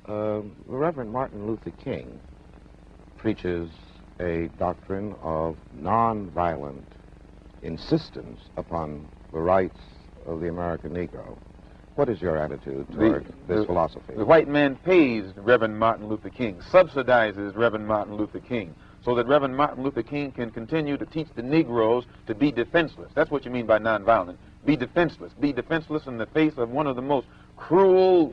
The Reverend Martin Luther King preaches a doctrine of nonviolent insistence upon the rights of the American Negro. What is your attitude toward this philosophy? The white man pays Reverend Martin Luther King, subsidizes Reverend Martin Luther King, so that Reverend Martin Luther King can continue to teach the Negroes to be defenseless. That's what you mean by nonviolent. Be defenseless. Be defenseless in the face of one of the most cruel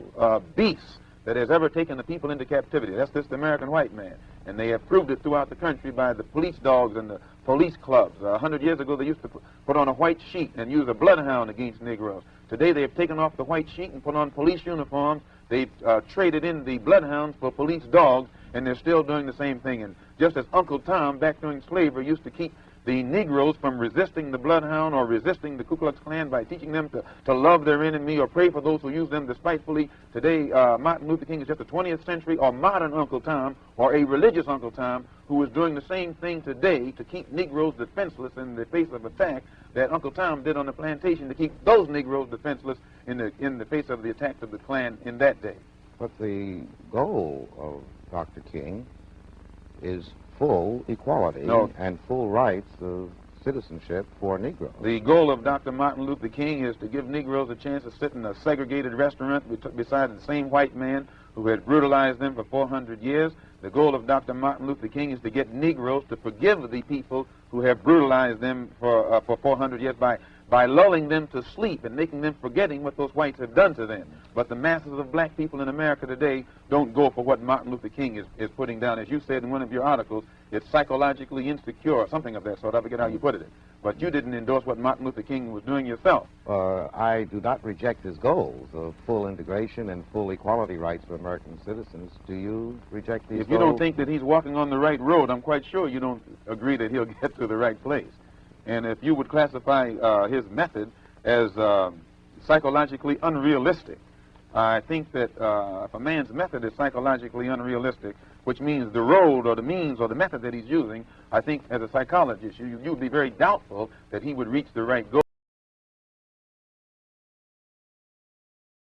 beasts that has ever taken the people into captivity. That's this American white man. And they have proved it throughout the country by the police dogs and the police clubs. 100 years ago, they used to put on a white sheet and use a bloodhound against Negroes. Today, they have taken off the white sheet and put on police uniforms. They've traded in the bloodhounds for police dogs, and they're still doing the same thing. And just as Uncle Tom, back during slavery, used to keep the Negroes from resisting the bloodhound or resisting the Ku Klux Klan by teaching them to love their enemy or pray for those who use them despitefully. Today, Martin Luther King is just a 20th century or modern Uncle Tom or a religious Uncle Tom who is doing the same thing today to keep Negroes defenseless in the face of attack that Uncle Tom did on the plantation to keep those Negroes defenseless in the face of the attacks of the Klan in that day. But the goal of Dr. King is full equality and full rights of citizenship for Negroes. The goal of Dr. Martin Luther King is to give Negroes a chance to sit in a segregated restaurant beside the same white man who had brutalized them for 400 years. The goal of Dr. Martin Luther King is to get Negroes to forgive the people who have brutalized them for 400 years by lulling them to sleep and making them forgetting what those whites have done to them. But the masses of black people in America today don't go for what Martin Luther King is putting down. As you said in one of your articles, it's psychologically insecure or something of that sort. I forget how you put it. But you didn't endorse what Martin Luther King was doing yourself. I do not reject his goals of full integration and full equality rights for American citizens. Do you reject these goals? If you don't think that he's walking on the right road, I'm quite sure you don't agree that he'll get to the right place. And if you would classify his method as psychologically unrealistic, I think that if a man's method is psychologically unrealistic, which means the road or the means or the method that he's using, I think as a psychologist, you'd be very doubtful that he would reach the right goal.